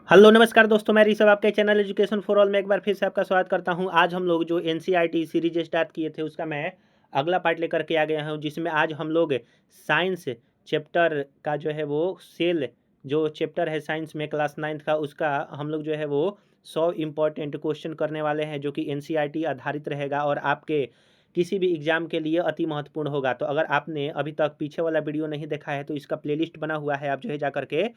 Hello नमस्कार दोस्तों, मैं ऋषभ आपके चैनल एजुकेशन फॉर ऑल में एक बार फिर से आपका स्वागत करता हूं। आज हम लोग जो एनसीईआरटी सीरीज स्टार्ट किए थे उसका मैं अगला पार्ट लेकर के आ गया हूं, जिसमें आज हम लोग साइंस चैप्टर का जो है वो सेल जो चैप्टर है साइंस में क्लास 9th का, उसका हम लोग जो है वो 100 इम्पॉर्टेंट क्वेश्चन करने वाले हैं, जो कि एनसीईआरटी आधारित रहेगा और आपके किसी भी एग्जाम के लिए अति महत्वपूर्ण होगा। तो अगर आपने अभी तक पीछे वाला वीडियो नहीं देखा है तो इसका प्लेलिस्ट बना हुआ है, आप जो है जा करके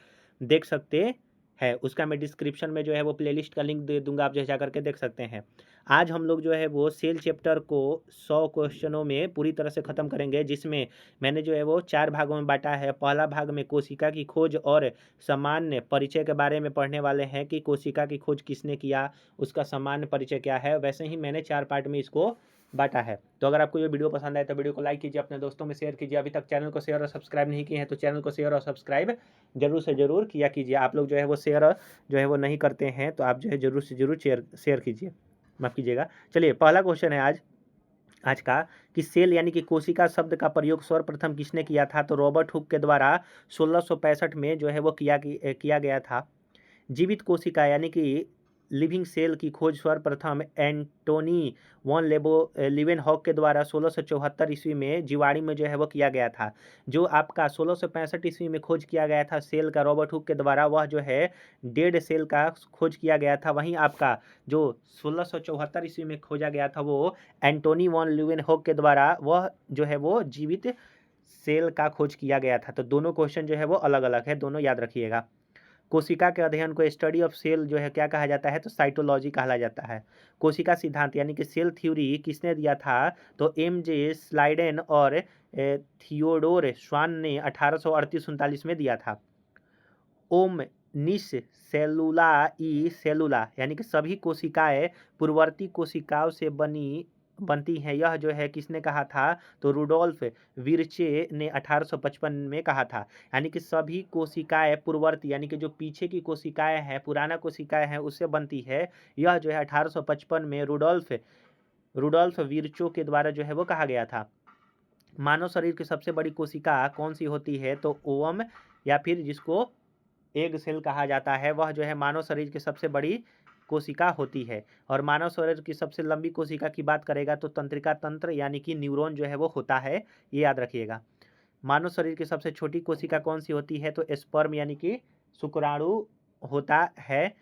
देख सकते है। उसका मैं डिस्क्रिप्शन में जो है वो प्लेलिस्ट का लिंक दे दूंगा, आप जो है जा करके देख सकते हैं। आज हम लोग जो है वो सेल चैप्टर को 100 क्वेश्चनों में पूरी तरह से ख़त्म करेंगे, जिसमें मैंने जो है वो 4 भागों में बांटा है। पहला भाग में कोशिका की खोज और सामान्य परिचय के बारे में पढ़ने वाले हैं कि कोशिका की खोज किसने किया, उसका सामान्य परिचय क्या है। वैसे ही मैंने 4 पार्ट में इसको बांटा है। तो अगर आपको ये वीडियो पसंद आए तो वीडियो को लाइक कीजिए, अपने दोस्तों में शेयर कीजिए। अभी तक चैनल को शेयर और सब्सक्राइब नहीं किए हैं तो चैनल को शेयर और सब्सक्राइब जरूर से जरूर किया कीजिए। आप लोग जो है वो शेयर जो है वो नहीं करते हैं तो आप जो है जरूर से जरूर शेयर कीजिए, माफ़ कीजिएगा। चलिए, पहला क्वेश्चन है आज का कि सेल यानी कि कोशिका शब्द का प्रयोग सर्वप्रथम किसने किया था। तो रॉबर्ट हुक के द्वारा 1665 में जो है वो किया गया था। जीवित कोशिका यानी कि लिविंग सेल की खोज सर्वप्रथम एंटोनी वॉन लीवेनहॉक के द्वारा 1674 ईस्वी में जीवाणु में जो है वो किया गया था। जो आपका 1665 ईस्वी में खोज किया गया था सेल का रॉबर्ट हुक के द्वारा, वह जो है डेड सेल का खोज किया गया था। वहीं आपका जो 1674 ईस्वी में खोजा गया था वो एंटोनी वॉन लीवेनहॉक के द्वारा, वह जो है वो जीवित सेल का खोज किया गया था। तो दोनों क्वेश्चन जो है वो अलग अलग है, दोनों याद रखिएगा। कोशिका के अध्ययन को स्टडी ऑफ सेल जो है क्या कहा जाता है, तो साइटोलॉजी कहा जाता है। कोशिका सिद्धांत यानी कि सेल थ्योरी किसने दिया था, तो एम जे स्लाइडेन और थियोडोर स्वान ने 1838-39 में दिया था। ओम निस सेलुला ई सेलुला यानी कि सभी कोशिकाएं पूर्ववर्ती कोशिकाओं से बनती हैं, यह जो है किसने कहा था, तो रुडोल्फ विर्चे ने 1855 में कहा था। यानी कि सभी कोशिकाएं पूर्ववर्ती यानी कि जो पीछे की कोशिकाएं हैं, पुराना कोशिकाएं हैं, उससे बनती है। यह जो है 1855 में रुडोल्फ विर्चो के द्वारा जो है वो कहा गया था। मानव शरीर की सबसे बड़ी कोशिका कौन सी होती है, तो ओवम या फिर जिसको एग सेल कहा जाता है, वह जो है मानव शरीर की सबसे बड़ी कोशिका होती है। और मानव शरीर की सबसे लंबी कोशिका की बात करेगा तो तंत्रिका तंत्र यानी कि न्यूरॉन जो है वो होता है, ये याद रखिएगा। मानव शरीर की सबसे छोटी कोशिका कौन सी होती है, तो स्पर्म यानी कि शुक्राणु होता है,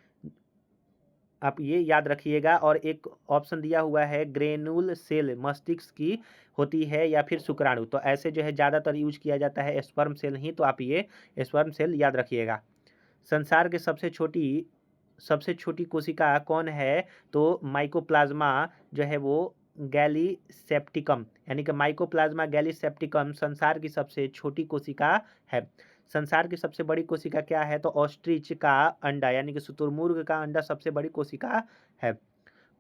आप ये याद रखिएगा। और एक ऑप्शन दिया हुआ है ग्रेनुल सेल मस्तिष्क की होती है या फिर शुक्राणु, तो ऐसे जो है ज़्यादातर यूज किया जाता है स्पर्म सेल ही, तो आप ये स्पर्म सेल याद रखिएगा। संसार की सबसे छोटी कोशिका कौन है, तो माइकोप्लाज्मा जो है वो गैलीसेप्टिकम यानी कि माइकोप्लाज्मा गैलीसेप्टिकम संसार की सबसे छोटी कोशिका है। संसार की सबसे बड़ी कोशिका क्या है, तो ऑस्ट्रिच का अंडा यानी कि शुतुरमुर्ग का अंडा सबसे बड़ी कोशिका है।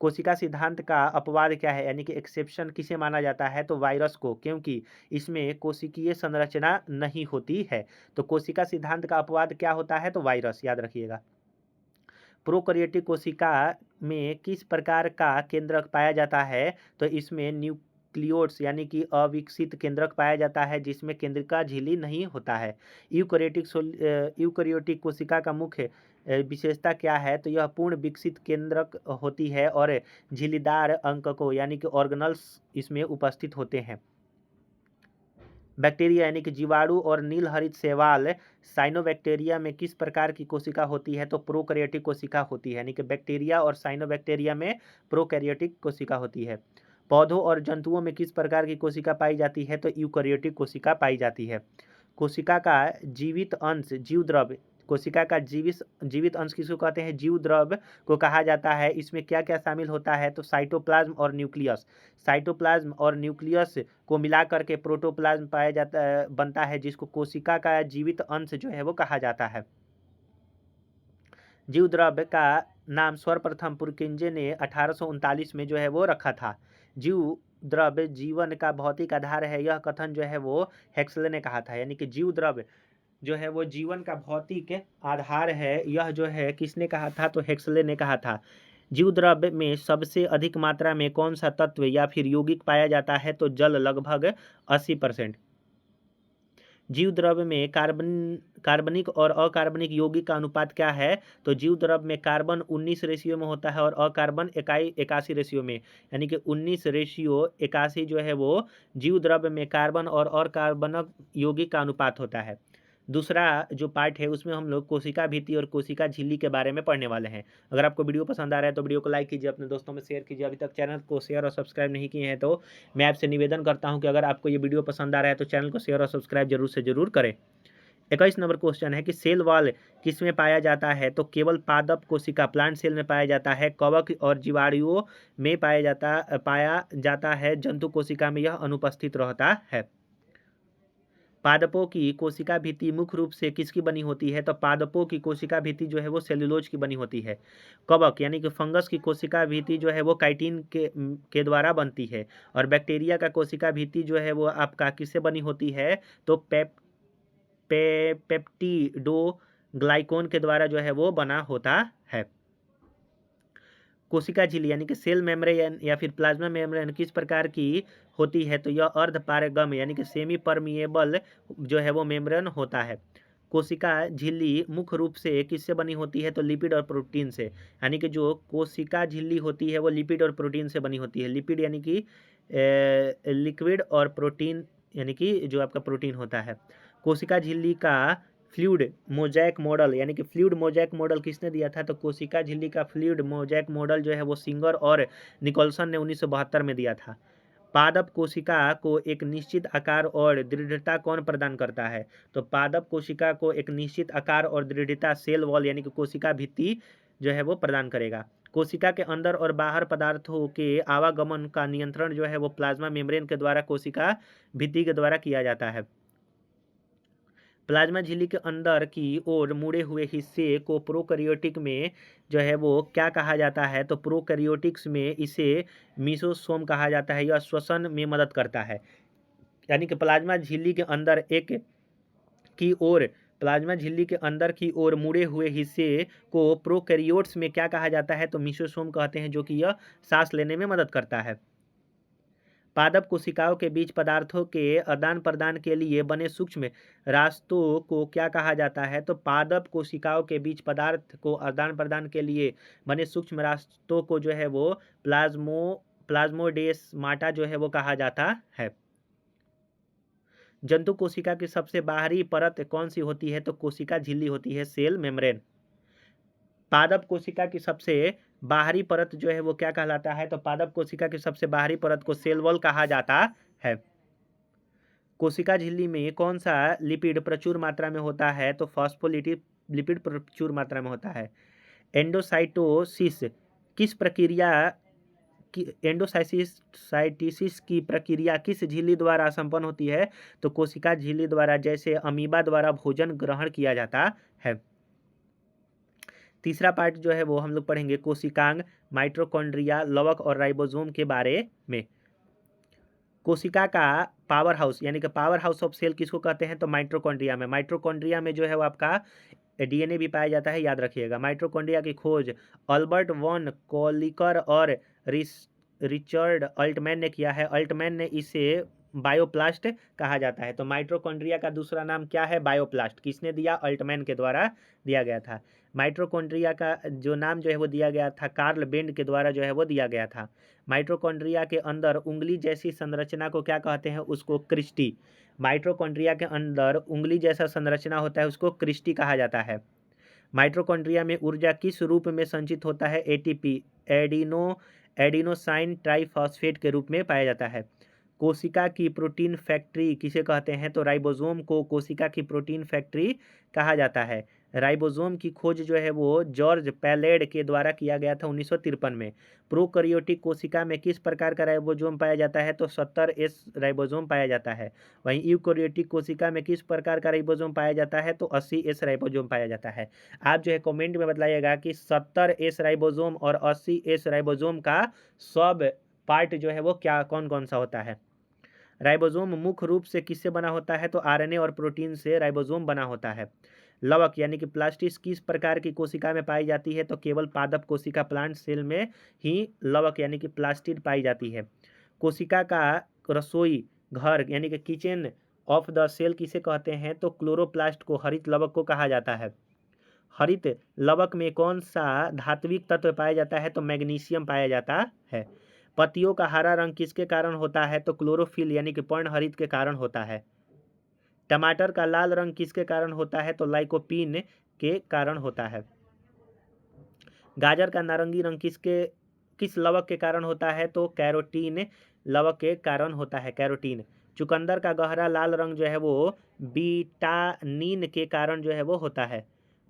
कोशिका सिद्धांत का अपवाद क्या है, यानी कि एक्सेप्शन किसे माना जाता है, तो वायरस को, क्योंकि इसमें कोशिकीय संरचना नहीं होती है। तो कोशिका सिद्धांत का अपवाद क्या होता है, तो वायरस, याद रखिएगा। प्रोकैरियोटिक कोशिका में किस प्रकार का केंद्रक पाया जाता है, तो इसमें न्यूक्लियोट्स यानी कि अविकसित केंद्रक पाया जाता है, जिसमें केंद्रिका झिल्ली नहीं होता है। यूकैरियोटिक कोशिका का मुख्य विशेषता क्या है, तो यह पूर्ण विकसित केंद्रक होती है और झिल्लीदार अंककों यानी कि ऑर्गेनल्स इसमें उपस्थित होते हैं। बैक्टीरिया यानी कि जीवाणु और नीलहरित शैवाल साइनोबैक्टीरिया में किस प्रकार की कोशिका होती है, तो प्रोकैरियोटिक कोशिका होती है। यानी कि बैक्टीरिया और साइनोबैक्टीरिया में प्रोकैरियोटिक कोशिका होती है। पौधों और जंतुओं में किस प्रकार की कोशिका पाई जाती है, तो यूकैरियोटिक कोशिका पाई जाती है। कोशिका का जीवित अंश जीव द्रव कोशिका का जीवित अंश किसको कहते हैं, जीव द्रव को कहा जाता है। इसमें क्या क्या शामिल होता है, तो साइटोप्लाज्म और न्यूक्लियस। साइटोप्लाज्म और न्यूक्लियस को मिला करके प्रोटोप्लाज्म बनता है, जिसको कोशिका का जीवित अंश जो है वो कहा जाता है। जीव द्रव्य का नाम सर्वप्रथम पुरकिंजे ने 1839 में जो है वो रखा था। जीव द्रव्य जीवन का भौतिक आधार है, यह कथन जो है वो हेक्सले ने कहा था। यानी कि जीव द्रव्य जो है वो जीवन का भौतिक आधार है, यह जो है किसने कहा था, तो हेक्सले ने कहा था। जीव द्रव्य में सबसे अधिक मात्रा में कौन सा तत्व या फिर यौगिक पाया जाता है, तो जल लगभग 80%। जीव द्रव्य में कार्बनिक और अकार्बनिक यौगिक का अनुपात क्या है? तो जीव द्रव्य में कार्बन 19 रेशियो में होता है और अकार्बन 81 रेशियो में, यानी कि 19:81 जो है वो जीव द्रव्य में कार्बन और अकार्बनिक यौगिक का अनुपात होता है। दूसरा जो पार्ट है उसमें हम लोग कोशिका भित्ति और कोशिका झिल्ली के बारे में पढ़ने वाले हैं। अगर आपको वीडियो पसंद आ रहा है तो वीडियो को लाइक कीजिए, अपने दोस्तों में शेयर कीजिए। अभी तक चैनल को शेयर और सब्सक्राइब नहीं किए हैं तो मैं आपसे निवेदन करता हूं कि अगर आपको ये वीडियो पसंद आ रहा है तो चैनल को शेयर और सब्सक्राइब जरूर से जरूर करें। 21 नंबर क्वेश्चन है कि सेल वॉल किस में पाया जाता है? तो केवल पादप कोशिका प्लांट सेल में पाया जाता है, कवक और जीवाणुओं में पाया जाता है, जंतु कोशिका में यह अनुपस्थित रहता है। पादपों की कोशिका भित्ति मुख्य रूप से किसकी बनी होती है? तो पादपों की कोशिका भित्ति जो है वो सेल्यूलोज की बनी होती है। कवक यानी कि फंगस की कोशिका भित्ति जो है वो काइटिन के द्वारा बनती है। और बैक्टीरिया का कोशिका भित्ति जो है वो आपका किससे बनी होती है? तो पेप्टिडोग्लाइकोन के द्वारा जो है वो बना होता है। कोशिका झिल्ली यानी कि सेल मेम्ब्रेन या फिर प्लाज्मा मेम्ब्रेन किस प्रकार की होती है? तो यह अर्ध पारगम्य यानी कि सेमी परमिएबल जो है वो मेम्ब्रेन होता है। कोशिका झिल्ली मुख्य रूप से किससे बनी होती है? तो लिपिड और प्रोटीन से, यानी कि जो कोशिका झिल्ली होती है वो लिपिड और प्रोटीन से बनी होती है। लिपिड यानी कि लिक्विड और प्रोटीन यानी कि जो आपका प्रोटीन होता है। कोशिका झिल्ली का फ्लूइड मोजैक मॉडल यानी कि फ्लूइड मोजैक मॉडल किसने दिया था? तो कोशिका झिल्ली का फ्लूइड मोजैक मॉडल जो है वो सिंगर और निकोलसन ने 1972 में दिया था। पादप कोशिका को एक निश्चित आकार और दृढ़ता कौन प्रदान करता है? तो पादप कोशिका को एक निश्चित आकार और दृढ़ता सेल वॉल यानी कि कोशिका भित्ति जो है वो प्रदान करेगा। कोशिका के अंदर और बाहर पदार्थों के आवागमन का नियंत्रण जो है वो प्लाज्मा मेम्ब्रेन के द्वारा कोशिका भित्ति के द्वारा किया जाता है। प्लाज्मा झिल्ली के अंदर की ओर मुड़े हुए हिस्से को प्रोकैरियोटिक में जो है वो क्या कहा जाता है? तो प्रोकैरियोटिक्स में इसे मीसोसोम कहा जाता है। यह श्वसन में मदद करता है, यानी कि प्लाज्मा झिल्ली के अंदर प्लाज्मा झिल्ली के अंदर की ओर मुड़े हुए हिस्से को प्रोकैरियोट्स में क्या कहा जाता है? तो मीसोसोम कहते हैं, जो कि यह सांस लेने में मदद करता है। पादप कोशिकाओं के बीच पदार्थों के आदान प्रदान के लिए बने सूक्ष्म रास्तों को क्या कहा जाता है? तो पादप कोशिकाओं के बीच पदार्थ को आदान प्रदान के लिए बने सूक्ष्म रास्तों को जो है वो प्लाज्मोडेस्माटा जो है वो कहा जाता है। जंतु कोशिका की सबसे बाहरी परत कौन सी होती है? तो कोशिका झिल्ली होती है, सेल मेम्ब्रेन। पादप कोशिका की सबसे बाहरी परत जो है वो क्या कहलाता है? तो पादप कोशिका की सबसे बाहरी परत को सेल वॉल कहा जाता है। कोशिका झिल्ली में कौन सा लिपिड प्रचुर मात्रा में होता है? तो फॉस्फोलिपिड लिपिड प्रचुर मात्रा में होता है। एंडोसाइटोसिस किस प्रक्रिया की एंडोसाइटिस की प्रक्रिया किस झिल्ली द्वारा संपन्न होती है? तो कोशिका झिल्ली द्वारा, जैसे अमीबा द्वारा भोजन ग्रहण किया जाता है। तीसरा पार्ट जो है वो हम लोग पढ़ेंगे कोशिकांग, माइटोकॉन्ड्रिया, लवक और राइबोसोम के बारे में। कोशिका का पावर हाउस यानी कि पावर हाउस ऑफ सेल किसको कहते हैं? तो माइटोकॉन्ड्रिया में जो है वो आपका डीएनए भी पाया जाता है, याद रखिएगा। माइटोकॉन्ड्रिया की खोज अल्बर्ट वॉन कॉलिकर और रिचर्ड अल्टमैन ने किया है। अल्टमैन ने इसे बायोप्लास्ट कहा जाता है। तो माइटोकॉन्ड्रिया का दूसरा नाम क्या है? बायोप्लास्ट। किसने दिया? अल्टमैन के द्वारा दिया गया था। माइटोकॉन्ड्रिया का जो नाम जो है वो दिया गया था कार्ल बेंड के द्वारा जो है वो दिया गया था। माइटोकॉन्ड्रिया के अंदर उंगली जैसी संरचना को क्या कहते हैं? उसको क्रिस्टी। माइटोकॉन्ड्रिया के अंदर उंगली जैसा संरचना होता है, उसको क्रिस्टी कहा जाता है। माइटोकॉन्ड्रिया में ऊर्जा किस रूप में संचित होता है? एटीपी एडिनोसाइन ट्राइफॉस्फेट के रूप में पाया जाता है। कोशिका की प्रोटीन फैक्ट्री किसे कहते हैं? तो राइबोसोम को कोशिका की प्रोटीन फैक्ट्री कहा जाता है। राइबोसोम की खोज जो है वो जॉर्ज पैलेड के द्वारा किया गया था 1953 में। प्रोकैरियोटिक कोशिका में किस प्रकार का राइबोसोम पाया जाता है? तो 70S राइबोसोम पाया जाता है। वहीं यूकैरियोटिक कोशिका में किस प्रकार का राइबोसोम पाया जाता है? तो 80S राइबोसोम पाया जाता है। आप जो है कमेंट में बताइएगा कि 70S राइबोसोम और 80S राइबोसोम का सब पार्ट जो है वो क्या कौन कौन सा होता है। राइबोसोम मुख्य रूप से किससे बना होता है? तो आरएनए और प्रोटीन से राइबोसोम बना होता है। लवक यानी कि प्लास्टिस किस प्रकार की कोशिका में पाई जाती है? तो केवल पादप कोशिका प्लांट सेल में ही लवक यानी कि प्लास्टिड पाई जाती है। कोशिका का रसोई घर यानी कि किचन ऑफ द सेल किसे कहते हैं? तो क्लोरोप्लास्ट को, हरित लवक को कहा जाता है। हरित लवक में कौन सा धात्विक तत्व पाया जाता है? तो मैग्नीशियम पाया जाता है। पत्तियों का हरा रंग किसके कारण होता है? तो क्लोरोफिल यानी कि पर्णहरित के कारण होता है। टमाटर का लाल रंग किसके कारण होता है? तो लाइकोपीन के कारण होता है। गाजर का नारंगी रंग किस लवक के कारण होता है? तो कैरोटीन लवक के कारण होता है, कैरोटीन। चुकंदर का गहरा लाल रंग जो है वो बीटानीन के कारण जो है वो होता है।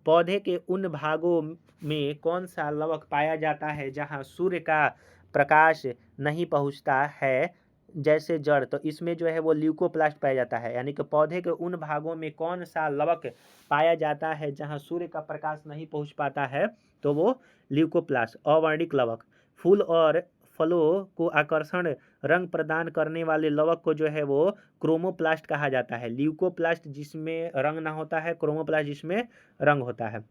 पौधे के उन भागों में कौन सा लवक पाया जाता है जहां सूर्य का प्रकाश नहीं पहुंचता है, जैसे जड़? तो इसमें जो है वो ल्यूकोप्लास्ट पाया जाता है। यानी कि पौधे के उन भागों में कौन सा लवक पाया जाता है जहां सूर्य का प्रकाश नहीं पहुंच पाता है? तो वो ल्यूकोप्लास्ट, अवर्णिक लवक। फूल और फलों को आकर्षण रंग प्रदान करने वाले लवक को जो है वो क्रोमोप्लास्ट कहा जाता है। ल्यूकोप्लास्ट जिसमें रंग ना होता है, क्रोमोप्लास्ट जिसमें रंग होता है।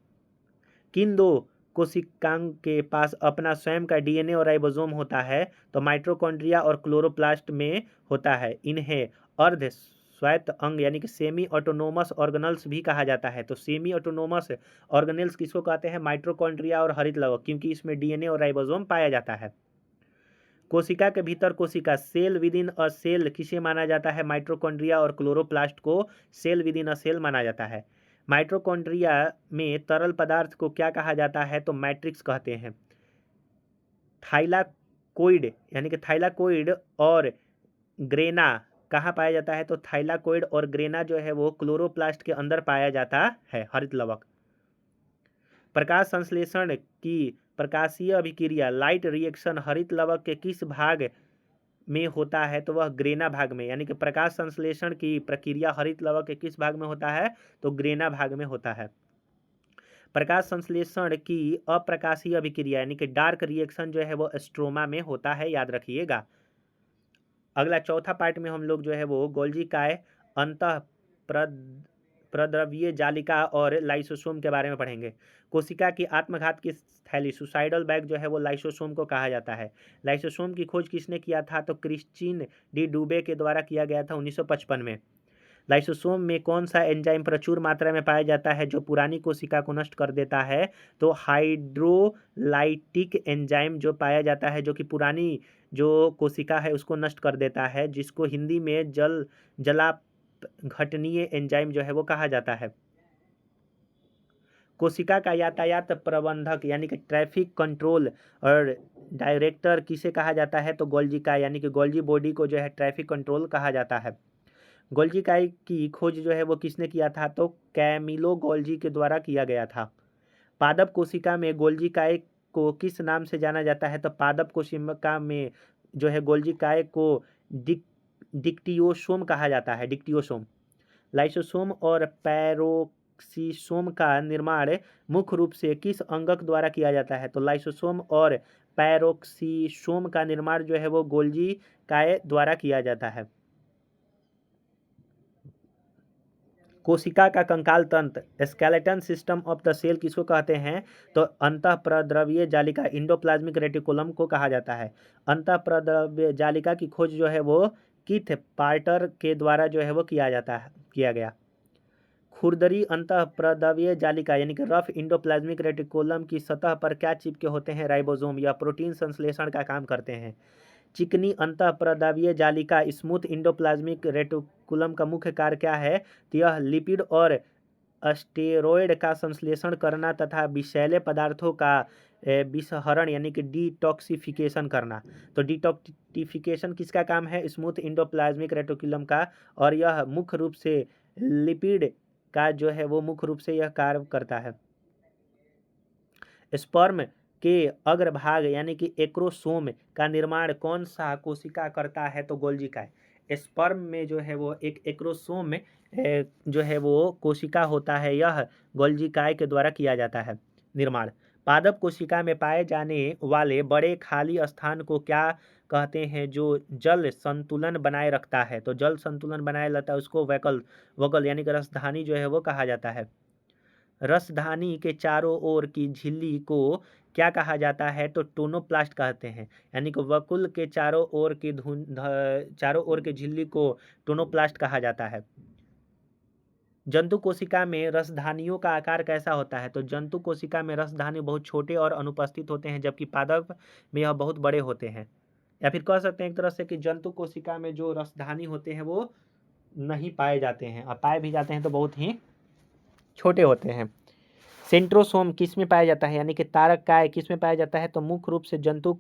किन दो कोशिकांग के पास अपना स्वयं का डीएनए और राइबोसोम होता है? तो माइटोकॉन्ड्रिया और क्लोरोप्लास्ट में होता है। इन्हें अर्ध स्वायत्त अंग यानी कि सेमी ऑटोनोमस ऑर्गेनल्स भी कहा जाता है। तो सेमी ऑटोनोमस ऑर्गेनल्स किसको कहते हैं? माइटोकॉन्ड्रिया और हरित लवक, क्योंकि इसमें डीएनए और राइबोसोम पाया जाता है। कोशिका के भीतर कोशिका, cell within a cell किसे माना जाता है? माइटोकॉन्ड्रिया और क्लोरोप्लास्ट को cell within a cell माना जाता है। माइटोकॉन्ड्रिया में तरल पदार्थ को क्या कहा जाता है? तो मैट्रिक्स कहते हैं। थाइलाकोइड यानी कि थाइलाकोइड और ग्रेना कहाँ पाया जाता है? तो थाइलाकोइड और ग्रेना जो है वो क्लोरोप्लास्ट के अंदर पाया जाता है, हरित लवक। प्रकाश संश्लेषण की प्रकाशीय अभिक्रिया, लाइट रिएक्शन, हरित लवक के किस भाग में होता है? तो वह ग्रेना भाग में। यानी कि प्रकाश संश्लेषण की प्रक्रिया हरित लवक के किस भाग में होता है? तो ग्रेना भाग में होता है। प्रकाश संश्लेषण की अप्रकाशीय अभिक्रिया यानी कि डार्क रिएक्शन जो है वो स्ट्रोमा में होता है, याद रखिएगा। अगला चौथा पार्ट में हम लोग जो है वो गोल्जी काय, अंतः प्रद्रव्य जालिका और लाइसोसोम के बारे में पढ़ेंगे। कोशिका की आत्मघात की थैली, सुसाइडल बैग जो है वो लाइसोसोम को कहा जाता है। लाइसोसोम की खोज किसने किया था? तो क्रिस्टीन डी डूबे के द्वारा किया गया था 1955 में। लाइसोसोम में कौन सा एंजाइम प्रचुर मात्रा में पाया जाता है जो पुरानी कोशिका को नष्ट कर देता है? तो हाइड्रोलाइटिक एंजाइम जो पाया जाता है, जो कि पुरानी जो कोशिका है उसको नष्ट कर देता है, जिसको हिंदी में जलापघटनीय एंजाइम जो है वो कहा जाता है। कोशिका का यातायात प्रबंधक यानी कि ट्रैफिक कंट्रोल और डायरेक्टर किसे कहा जाता है? तो गोल्जी काय यानी कि गोल्जी बॉडी को जो है ट्रैफिक कंट्रोल कहा जाता है। गोल्जी काय की खोज जो है वो किसने किया था? तो कैमिलो गोल्जी के द्वारा किया गया था। पादप कोशिका में गोल्जी काय को किस नाम से जाना जाता है? तो पादप कोशिका में जो है गोल्जी काय को डिक्टियोसोम कहा जाता है, डिक्टियोसोम। लाइसोसोम और पैरोक्सिसोम का निर्माण मुख्य रूप से किस अंगक द्वारा किया जाता है? तो लाइसोसोम और पैरोक्सिसोम का निर्माण जो है वो गोल्जी काय द्वारा किया जाता है। कोशिका का कंकाल तंत्र, skeleton system of the cell किसको कहते हैं? तो अंतःप्रद्रव्य जालिका, इंडोप्लाज्मिक रेटिकुलम को कहा जाता है। अंतःप्रद्रव्य जालिका की खोज जो है वो कीथ पार्टर के द्वारा जो है वो किया गया। खुरदरी अंतःप्रद्रव्य जालिका यानी कि रफ इंडोप्लाज्मिक रेटिकुलम की सतह पर क्या चिपके होते हैं? राइबोसोम, या प्रोटीन संश्लेषण का काम करते हैं। चिकनी अंतःप्रद्रव्य जालिका, स्मूथ इंडोप्लाज्मिक रेटिकुलम का मुख्य कार्य क्या है? तो यह लिपिड और स्टेरॉयड का संश्लेषण करना तथा विषैले पदार्थों का विसहरण यानी कि डिटॉक्सिफिकेशन करना। तो डिटॉक्सिफिकेशन किसका काम है? स्मूथ इंडोप्लाज्मिक रेटिकुलम का, और यह मुख्य रूप से लिपिड का जो है वो मुख्य रूप से यह कार्य करता है। स्पर्म के अग्रभाग यानी कि एक्रोसोम का निर्माण कौन सा कोशिका करता है? तो गोल्जी काय। स्पर्म में जो है वो एक एक्रोसोम जो है वो कोशिका होता है, यह गोल्जी काय के द्वारा किया जाता है निर्माण। पादप कोशिका में पाए जाने वाले बड़े खाली स्थान को क्या कहते हैं जो जल संतुलन बनाए रखता है? तो जल संतुलन बनाए रहता है उसको वकल यानी कि रसधानी जो है वो कहा जाता है। रसधानी के चारों ओर की झिल्ली को क्या कहा जाता है? तो टोनोप्लास्ट कहते हैं। यानी कि वकुल के चारों ओर के झिल्ली को टोनोप्लास्ट कहा जाता है। जंतु कोशिका में रसधानियों का आकार कैसा होता है? तो जंतु कोशिका में रसधानी बहुत छोटे और अनुपस्थित होते हैं, जबकि पादप में यह बहुत बड़े होते हैं। या फिर कह सकते हैं एक तरह से कि जंतु कोशिका में जो रसधानी होते हैं वो नहीं पाए जाते हैं, और पाए भी जाते हैं तो बहुत ही छोटे होते हैं। सेंट्रोसोम किस में पाया जाता है? यानी कि तारक काय किस में पाया जाता है? तो मुख्य रूप से जंतु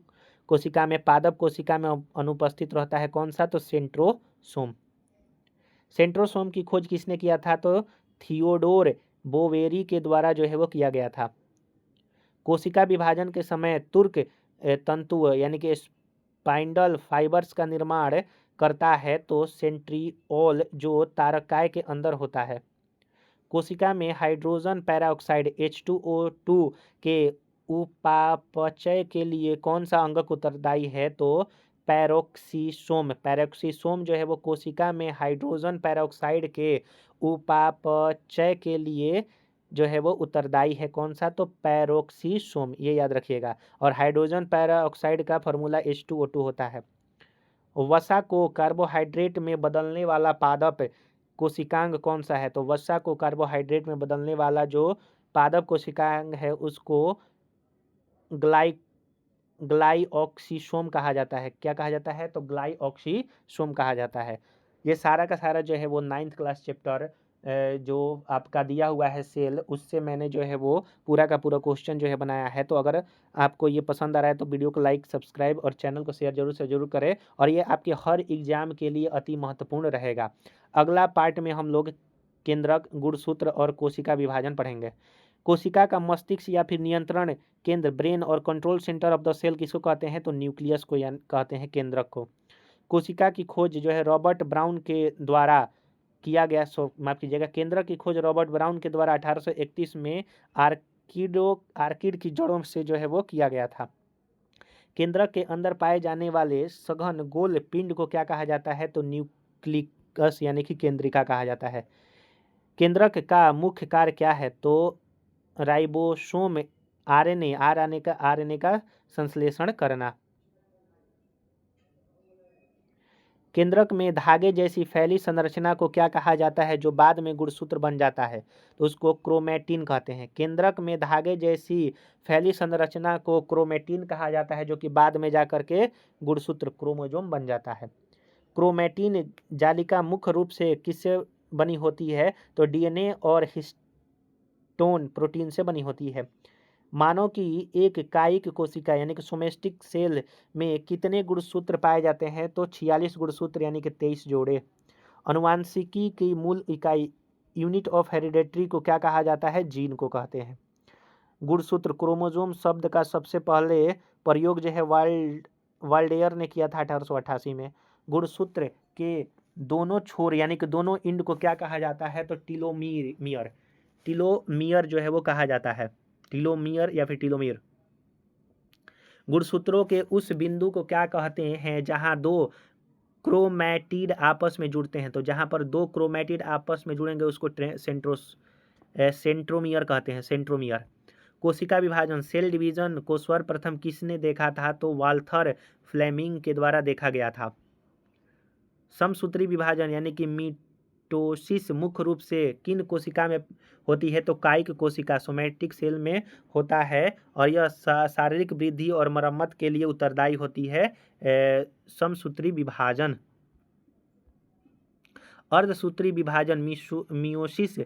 कोशिका में, पादप कोशिका में अनुपस्थित रहता है। कौन सा? तो सेंट्रोसोम। सेंट्रोसोम की खोज किसने किया था? तो थियोडोर बोवेरी के द्वारा जो है वो किया गया था। कोशिका विभाजन के समय तुर्क तंतु यानी कि स्पाइंडल फाइबर्स का निर्माण करता है, तो सेंट्रिओल जो तारकाय के अंदर होता है। कोशिका में हाइड्रोजन पेरोक्साइड H2O2 के उपापचय के लिए कौन सा अंगक उत्तरदायी है? तो पैरोक्सीसोम। पैरोक्सीसोम जो है वो कोशिका में हाइड्रोजन पेरोक्साइड के उपापचय के लिए जो है वो उत्तरदायी है। कौन सा? तो पैरोक्सीसोम, ये याद रखिएगा। और हाइड्रोजन पेरोक्साइड का फॉर्मूला H2O2 होता है। वसा को कार्बोहाइड्रेट में बदलने वाला पादप कोशिकांग कौन सा है? तो वसा को कार्बोहाइड्रेट में बदलने वाला जो पादप कोशिकांग है उसको ग्लाइऑक्सीसोम कहा जाता है। क्या कहा जाता है? तो ग्लाइऑक्सीसोम कहा जाता है। ये सारा का सारा जो है वो 9th क्लास चैप्टर जो आपका दिया हुआ है सेल, उससे मैंने जो है वो पूरा का पूरा क्वेश्चन जो है बनाया है। तो अगर आपको ये पसंद आ रहा है तो वीडियो को लाइक, सब्सक्राइब और चैनल को शेयर जरूर से जरूर करें, और ये आपके हर एग्जाम के लिए अति महत्वपूर्ण रहेगा। अगला पार्ट में हम लोग केंद्रक, गुणसूत्र और कोशिका विभाजन पढ़ेंगे। कोशिका का मस्तिष्क या फिर नियंत्रण केंद्र, ब्रेन और control centre of the cell किसको कहते हैं? तो न्यूक्लियस को कहते हैं, केंद्रक को। कोशिका की खोज जो है रॉबर्ट ब्राउन के द्वारा किया गया, माफ कीजिएगा, केंद्रक की खोज रॉबर्ट ब्राउन के द्वारा 1831 में आर्किड की जड़ों से जो है वो किया गया था। केंद्रक के अंदर पाए जाने वाले सघन गोल पिंड को क्या कहा जाता है? तो न्यूक्लियस यानी कि केंद्रिका कहा जाता है। केंद्रक का मुख्य कार्य क्या है? तो राइबोसोम आरएनए का संश्लेषण करना। केंद्रक में धागे जैसी फैली संरचना को क्या कहा जाता है जो बाद में गुणसूत्र बन जाता है? तो उसको क्रोमैटिन कहते हैं। केंद्रक में धागे जैसी फैली संरचना को क्रोमैटिन कहा जाता है, जो कि बाद में जाकर के गुणसूत्र क्रोमोसोम बन जाता है। क्रोमैटिन जालिका मुख्य रूप से किससे बनी होती है? तो डीएनए और हिस्टोन प्रोटीन से बनी होती है। मानव की एक कायिक कोशिका यानी कि सोमेस्टिक सेल में कितने गुणसूत्र पाए जाते हैं? तो 46 गुणसूत्र यानी कि 23 जोड़े। अनुवांशिकी की मूल इकाई यूनिट ऑफ हेरिडेटरी को क्या कहा जाता है? जीन को कहते हैं। गुणसूत्र, क्रोमोसोम शब्द का सबसे पहले प्रयोग जो है वाल्डेयर ने किया था 1888 में। गुणसूत्र के दोनों छोर यानी कि दोनों इंड को क्या कहा जाता है? तो टीलोमियर। टीलोमियर जो है वो कहा जाता है, टीलोमियर या फिर टीलोमियर। गुणसूत्रों के उस बिंदु को क्या कहते हैं जहां दो क्रोमैटिड आपस में जुड़ते हैं? तो जहां पर दो क्रोमैटिड आपस में जुड़ेंगे उसको सेंट्रोमियर कहते हैं, सेंट्रोमियर। कोशिका विभाजन, सेल डिवीजन को सर्वप्रथम किसने देखा था? तो वाल्थर फ्लेमिंग के द्वारा देखा गया था। समसूत्री विभाजन यानी कि मिटोसिस मुख्य रूप से किन कोशिका में होती है? तो कायिक कोशिका, सोमैटिक सेल में होता है, और यह शारीरिक वृद्धि और मरम्मत के लिए उत्तरदायी होती है। समसूत्री विभाजन। अर्धसूत्री विभाजन मियोसिस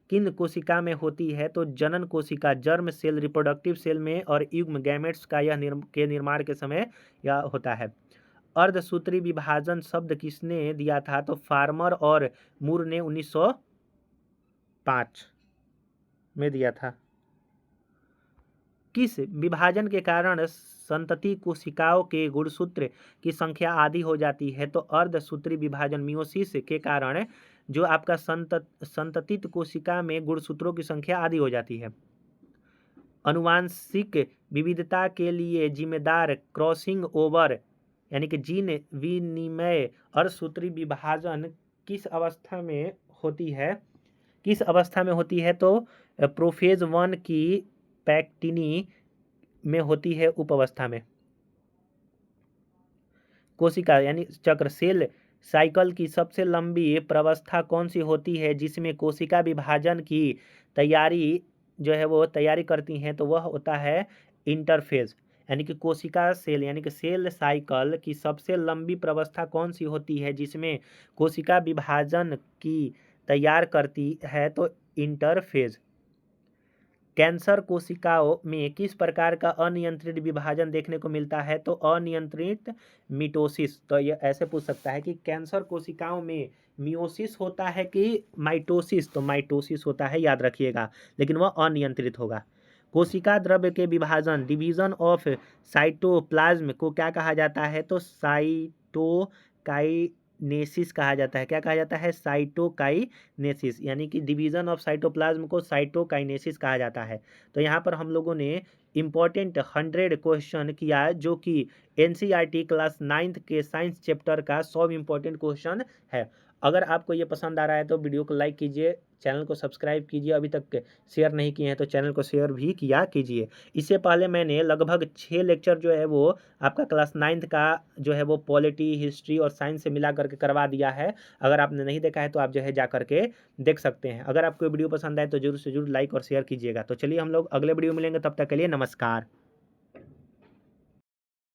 किन कोशिका में होती है? तो जनन कोशिका, जर्म सेल, रिप्रोडक्टिव सेल में और युग्म गैमेट्स का यह निर्माण के समय यह होता है। अर्धसूत्री विभाजन शब्द किसने दिया था? तो फार्मर और मूर ने 1905 में दिया था। किस विभाजन के कारण संतति कोशिकाओं के गुणसूत्र की संख्या आधी हो जाती है? तो अर्धसूत्री विभाजन मियोसिस के कारण जो आपका संततित कोशिका में गुणसूत्रों की संख्या आधी हो जाती है। अनुवांशिक विविधता के लिए जिम्मेदार क्रॉसिंग ओवर यानी कि जीन विनिमय अर्धसूत्री विभाजन किस अवस्था में होती है? किस अवस्था में होती है? तो प्रोफेज 1 की पैक्टिनी में होती है उपावस्था में? कोशिका यानी चक्र सेल साइकिल की सबसे लंबी प्रावस्था कौन सी होती है जिसमें कोशिका विभाजन की तैयारी जो है वो तैयारी करती हैं? तो वह होता है इंटरफेज। यानी कि कोशिका सेल यानी कि सेल साइकिल की सबसे लंबी प्रावस्था कौन सी होती है जिसमें कोशिका विभाजन की तैयार करती है? तो इंटरफेज। कैंसर कोशिकाओं में किस प्रकार का अनियंत्रित विभाजन देखने को मिलता है? तो अनियंत्रित मिटोसिस। तो ये ऐसे पूछ सकता है कि कैंसर कोशिकाओं में मियोसिस होता है कि माइटोसिस? तो माइटोसिस होता है, याद रखिएगा, लेकिन वह अनियंत्रित होगा। कोशिका द्रव्य के विभाजन डिवीजन ऑफ साइटोप्लाज्म को क्या कहा जाता है? तो साइटोकाइनेसिस कहा जाता है। क्या कहा जाता है? साइटोकाइनेसिस। यानी कि डिवीजन ऑफ साइटोप्लाज्म को साइटोकाइनेसिस कहा जाता है। तो यहाँ पर हम लोगों ने इम्पॉर्टेंट 100 क्वेश्चन किया जो कि एनसीईआरटी क्लास 9th के साइंस चैप्टर का 100 इम्पॉर्टेंट क्वेश्चन है। अगर आपको ये पसंद आ रहा है तो वीडियो को लाइक कीजिए, चैनल को सब्सक्राइब कीजिए, अभी तक शेयर नहीं किए हैं तो चैनल को शेयर भी किया कीजिए। इससे पहले मैंने लगभग 6 लेक्चर जो है वो आपका क्लास 9th का जो है वो पॉलिटी, हिस्ट्री और साइंस से मिला करके करवा दिया है। अगर आपने नहीं देखा है तो आप जो है जा करके देख सकते हैं। अगर आपको वीडियो पसंद आए तो जरूर से जरूर लाइक और शेयर कीजिएगा। तो चलिए हम लोग अगले वीडियो मिलेंगे, तब तक के लिए नमस्कार।